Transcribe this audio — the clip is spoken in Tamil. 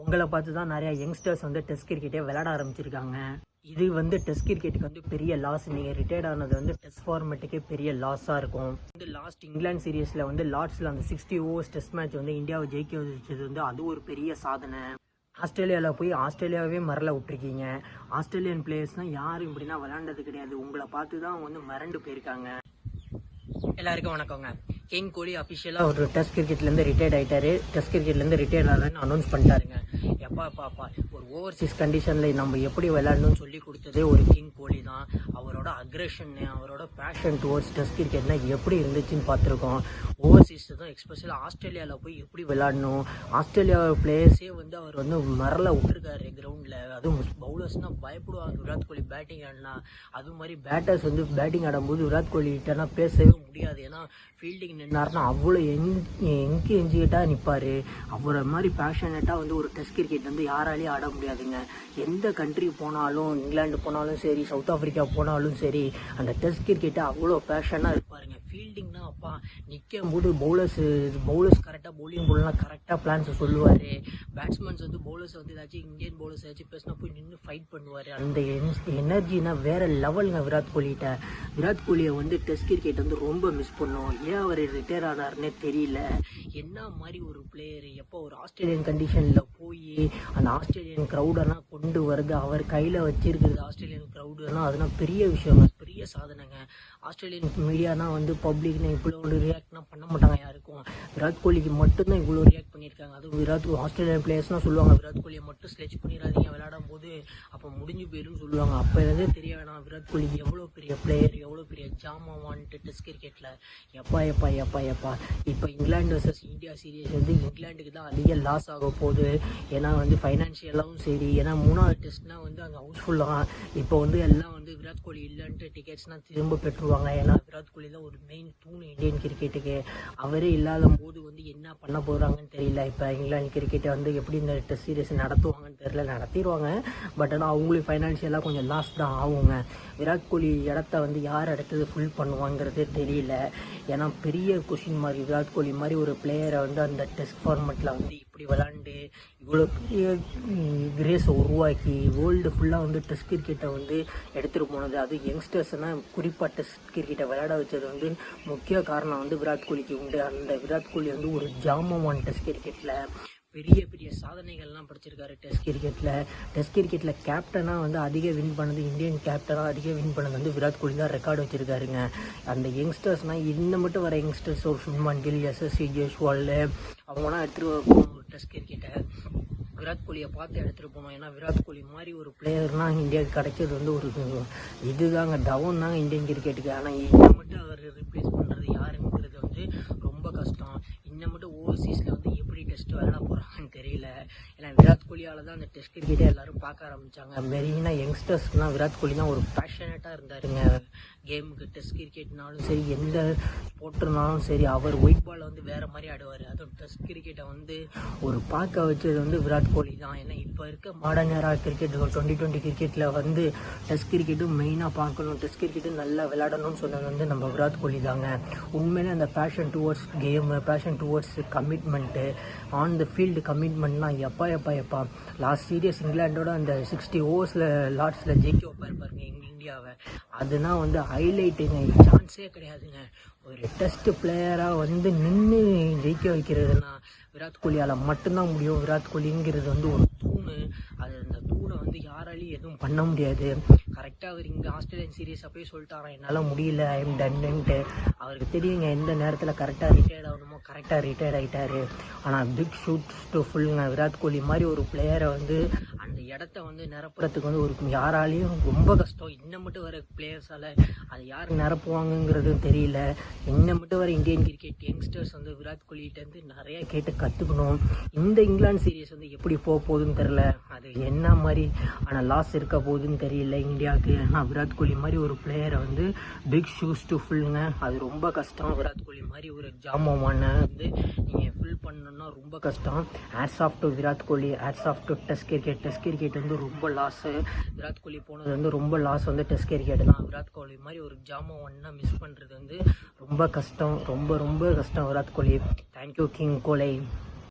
உங்களை பார்த்து தான் நிறையா யங்ஸ்டர்ஸ் வந்து டெஸ்ட் கிரிக்கெட்டே விளையாட ஆரம்பிச்சிருக்காங்க. இது வந்து டெஸ்ட் கிரிக்கெட்டுக்கு வந்து பெரிய லாஸ். நீங்கள் ரிட்டையர்ட் ஆனது வந்து டெஸ்ட் ஃபார்மேட்டுக்கே பெரிய லாஸாக இருக்கும். வந்து லாஸ்ட் இங்கிலாந்து சீரீஸில் வந்து லார்ட்ஸில் அந்த 60 ஓவர்ஸ் டெஸ்ட் மேட்ச் வந்து இந்தியாவை ஜெயிக்க வச்சது வந்து அது ஒரு பெரிய சாதனை. ஆஸ்திரேலியாவில் போய் ஆஸ்திரேலியாவே மரல விட்டுருக்கீங்க. ஆஸ்திரேலியன் பிளேயர்ஸ்னால் யாரும் இப்படின்னா விளையாண்டது கிடையாது. உங்களை பார்த்து தான் அவங்க வந்து மிரண்டு போயிருக்காங்க. எல்லாருக்கும் வணக்கங்க. கிங் கோலி அஃபிஷியலாக ஒரு டெஸ்ட் கிரிக்கெட்லேருந்து ரிட்டையர்ட் ஆகிட்டாரு. டெஸ்ட் கிரிக்கெட்லேருந்து ரிட்டையர்ட் ஆகிறான்னு அனௌன்ஸ் பண்ணிட்டாருங்க. பாப்பா ஒரு ஓவர்சீஸ் கண்டிஷனில் நம்ம எப்படி விளையாடணும்னு சொல்லி கொடுத்ததே ஒரு கிங் கோலி தான். அவரோட அக்ரெஷன், அவரோட பேஷன் டுவர்ட்ஸ் டெஸ்ட் கிரிக்கெட்னா எப்படி இருந்துச்சுன்னு பார்த்துருக்கோம். ஓவர்சீஸ் தான் எக்ஸ்பெஷலாக ஆஸ்திரேலியாவில் போய் எப்படி விளையாடணும், ஆஸ்திரேலியா பிளேயர்ஸே வந்து அவர் வந்து மரல விட்டுருக்காரு கிரவுண்டில். அதுவும் பவுலர்ஸ்னால் பயப்படுவாங்க விராட் கோலி பேட்டிங் ஆடினா. அது மாதிரி பேட்டர்ஸ் வந்து பேட்டிங் ஆடும்போது விராட் கோலிகிட்டனா பேசவே முடியாது. ஏன்னா ஃபீல்டிங் நின்னார்னா அவ்வளோ என்கேஜாக நிற்பார். அவரை மாதிரி பேஷனட்டாக வந்து ஒரு டெஸ்ட் கிரிக்கெட் வந்து யாராலையும் ஆட முடியாதுங்க. எந்த கண்ட்ரி போனாலும், இங்கிலாந்து போனாலும் சரி, சவுத் ஆஃப்ரிக்கா போனாலும் சரி, அந்த டெஸ்ட் கிரிக்கெட்டை அவ்வளோ பேஷனாக இருப்பாருங்க. ஃபீல்டிங்னா அப்பா நிற்கும் போது பவுலர்ஸ் கரெக்டாக பவுலிங் போடலாம், கரெக்டாக பிளான்ஸை சொல்லுவார். பேட்ஸ்மேன்ஸ் வந்து பவுலர்ஸ் வந்து ஏதாச்சும் இந்தியன் பவுலர்ஸ் ஏதாச்சும் பேசினா போய் நின்று ஃபைட் பண்ணுவார். அந்த எனர்ஜினா வேறு லெவலுங்க விராட் கோலிகிட்ட. விராட் கோலியை வந்து டெஸ்ட் கிரிக்கெட் வந்து ரொம்ப மிஸ் பண்ணோம். ஏன் அவர் ரிட்டையர் ஆனார்னே தெரியல. என்ன மாதிரி ஒரு பிளேயர் எப்போ ஒரு ஆஸ்திரேலியன் கண்டிஷனில் போய் அந்த ஆஸ்திரேலியன் க்ரௌடெல்லாம் கொண்டு வருது, அவர் கையில் வச்சிருக்கிறது ஆஸ்திரேலியன் க்ரௌடுனா அதெல்லாம் பெரிய விஷயங்க, பெரிய சாதனைங்க. ஆஸ்திரேலியன் மீடியானா வந்து பப்ளிக்னா இவ்வளோ ஒரு ரியாக்ட்னா பண்ண மாட்டாங்க யாருக்கும். விராட் கோலிக்கு மட்டும்தான் இவ்வளோ ரியாக்ட் பண்ணியிருக்காங்க. அதுவும் ஆஸ்திரேலியன் பிளேயர்ஸ்னால் சொல்லுவாங்க விராட் கோலியை மட்டும் ஸ்லெச் பண்ணிடாதீங்க விளையாடும் போது, அப்போ முடிஞ்சு போயிடும்னு சொல்லுவாங்க. அப்போலேருந்தே தெரிய வேணாம் விராட் கோலி எவ்வளோ பெரிய பிளேயர், எவ்வளோ பெரிய ஜாமான்ட்டு டெஸ்ட் கிரிக்கெட்டில். எப்பா இப்போ இங்கிலாந்து வர்சஸ் இந்தியா சீரீஸ் வந்து இங்கிலாந்துக்கு தான் அதிக லாஸ் ஆக போகுது. ஏன்னா வந்து ஃபைனான்ஷியலாகவும் சரி, ஏன்னா 3வது டெஸ்ட்னால் வந்து அங்கே ஹவுஸ்ஃபுல்லாக இப்போ வந்து எல்லாம் வந்து விராட் கோலி இல்லைன்ட்டு டிக்கெட்ஸ்னால் திரும்ப பெற்றுருவாங்க. ஏன்னா விராட் கோலி தான் ஒரு மெயின் தூண் இந்தியன் கிரிக்கெட்டுக்கு. அவரே இல்லாத போது வந்து என்ன பண்ண போகிறாங்கன்னு தெரியல. இப்போ இங்கிலாந்து கிரிக்கெட்டை வந்து எப்படி இந்த டெஸ்ட் சீரீஸ் நடத்துவாங்கன்னு தெரியல. நடத்திடுவாங்க, பட் ஆனால் அவங்களுக்கு ஃபைனான்ஷியலாக கொஞ்சம் லாஸ் தான் ஆகுங்க. விராட் கோலி இடத்த வந்து யார் இடத்துல ஃபுல் பண்ணுவாங்கிறதே தெரியல. ஏன்னா பெரிய கொஷின் மார்க். விராட் கோலி மாதிரி ஒரு பிளேயரை வந்து அந்த டெஸ்ட் ஃபார்மெட்டில் வந்து இப்படி விளாண்டு இவ்வளோ பெரிய கிரேஸை உருவாக்கி வேர்ல்டு ஃபுல்லாக வந்து டெஸ்ட் கிரிக்கெட்டை வந்து எடுத்துகிட்டு போனது, அது யங்ஸ்டர்ஸ்னால் குறிப்பாக டெஸ்ட் கிரிக்கெட்டை விளையாட வச்சது வந்து முக்கிய காரணம் வந்து விராட் கோலிக்கு உண்டு. அந்த விராட் கோலி வந்து ஒரு ஜாமவான் டெஸ்ட் கிரிக்கெட்டில் பெரிய பெரிய சாதனைகள்லாம் படிச்சிருக்காரு. டெஸ்ட் கிரிக்கெட்டில் கேப்டனாக வந்து அதிக வின் பண்ணது, இந்தியன் கேப்டனாக அதிக வின் பண்ணது வந்து விராட் கோலி தான் ரெக்கார்டு வச்சுருக்காருங்க. அந்த யங்ஸ்டர்ஸ்னால் இன்னும் மட்டும் வர யங்ஸ்டர்ஸ் ஒரு சுப்மன் கில், எஸ்எஸ்சி ஜெய்ஸ்வால் அவங்களாம் எடுத்துகிட்டு போகணும் டெஸ்ட் கிரிக்கெட்டை. விராட் கோலியை பார்த்து எடுத்துகிட்டு போகணும். ஏன்னா விராட் கோலி மாதிரி ஒரு பிளேயர்னால் இந்தியாவுக்கு கிடைக்கிறது வந்து ஒரு இதுதாங்க, தவம் தாங்க இந்தியன் கிரிக்கெட்டுக்கு. ஆனால் இன்னும் மட்டும் அவர் ரிப்ளேஸ் பண்ணுறது யாருங்கிறது வந்து ரொம்ப கஷ்டம். இன்னும் மட்டும் ஓவர்சீஸில் வந்து எப்படி டெஸ்ட் விளையாட போகிறாங்கன்னு தெரியல. ஏன்னா விராட் கோலியால் தான் அந்த டெஸ்ட் கிரிக்கெட்டை எல்லோரும் பார்க்க ஆரம்பித்தாங்க. மெயினாக யங்ஸ்டர்ஸ்க்குலாம் விராட் கோலி தான் ஒரு பேஷனட்டாக இருந்தாருங்க கேமுக்கு. டெஸ்ட் கிரிக்கெட்னாலும் சரி, எந்த ஸ்போர்ட்னாலும் சரி, அவர் ஒயிட் பால் வந்து வேறு மாதிரி ஆடுவார். அதுவும் டெஸ்ட் கிரிக்கெட்டை வந்து ஒரு பார்க்க வச்சது வந்து விராட் கோலி தான். ஏன்னா இப்போ இருக்க மாடர்ன் ஏரா கிரிக்கெட் 2020 கிரிக்கெட்டில் வந்து டெஸ்ட் கிரிக்கெட்டும் மெயினாக பார்க்கணும், டெஸ்ட் கிரிக்கெட்டும் நல்லா விளையாடணும்னு சொன்னது வந்து நம்ம விராட் கோலி தாங்க. உண்மையிலே அந்த passion towards game, passion towards commitment, on the field கமிட்மெண்ட்னா எப்பா லாஸ்ட் சீரியஸ் இங்கிலாண்டோட அந்த 60 ஓவர்ஸில் லார்ட்ஸில் ஜெயிக்க வைப்பார் பாருங்க இந்தியாவை. அதுனா வந்து ஹைலைட்டுங்க, சான்ஸே கிடையாதுங்க. ஒரு டெஸ்ட் பிளேயராக வந்து நின்று ஜெயிக்க வைக்கிறதுனா விராட் கோலியால் மட்டும்தான் முடியும். விராட் கோலிங்கிறது வந்து ஒரு தூணு. அது அந்த தூணை வந்து யாராலையும் எதுவும் பண்ண முடியாது. கரெக்டாக அவர் இங்கே ஆஸ்திரேலியன் சீரீஸை போய் சொல்லிட்டாராம் என்னால் முடியல, ஐம் டன்னுன்ட்டு. அவருக்கு தெரியுங்க எந்த நேரத்தில் கரெக்டாக ரிட்டையர்ட் ஆகணுமோ கரெக்டாக ரிட்டையர்ட் ஆகிட்டார். ஆனால் big shoots to ஃபுல்லுங்க. Virat Kohli மாதிரி ஒரு பிளேயரை வந்து அந்த இடத்த வந்து நிரப்புறதுக்கு வந்து ஒரு யாராலையும் ரொம்ப கஷ்டம். இன்னும் மட்டும் வர பிளேயர்ஸால் அது யார் நிரப்புவாங்கங்கிறதும் தெரியல. இன்னும் மட்டும் வர இந்தியன் கிரிக்கெட் யங்ஸ்டர்ஸ் வந்து விராட் கோலிகிட்டேருந்து நிறையா கேட்டு கற்றுக்கணும். இந்த இங்கிலாந்து சீரீஸ் வந்து எப்படி போக போகுதுன்னு தெரில, அது என்ன மாதிரி ஆனால் லாஸ் இருக்க போகுதுன்னு தெரியல இந்தியாவுக்கு. ஆனால் விராட் கோலி மாதிரி ஒரு பிளேயரை வந்து பிக் ஷூஸ் டு ஃபுல்லுங்க. அது ரொம்ப கஷ்டம். விராட் கோலி மாதிரி ஒரு ஜாமவானை வந்து நீங்கள் ஃபுல் பண்ணணுன்னா ரொம்ப கஷ்டம். Hats off to Virat Kohli, hats off to test cricket வந்து ரொம்ப லாஸு. விராட் கோலி போனது வந்து ரொம்ப லாஸ் வந்து டெஸ்ட் கிரிக்கெட் தான். விராட் கோலி மாதிரி ஒரு ஜாமவான்னா மிஸ் பண்ணுறது வந்து ரொம்ப கஷ்டம், ரொம்ப கஷ்டம் விராட் கோலி. தேங்க்யூ கிங் கோலி.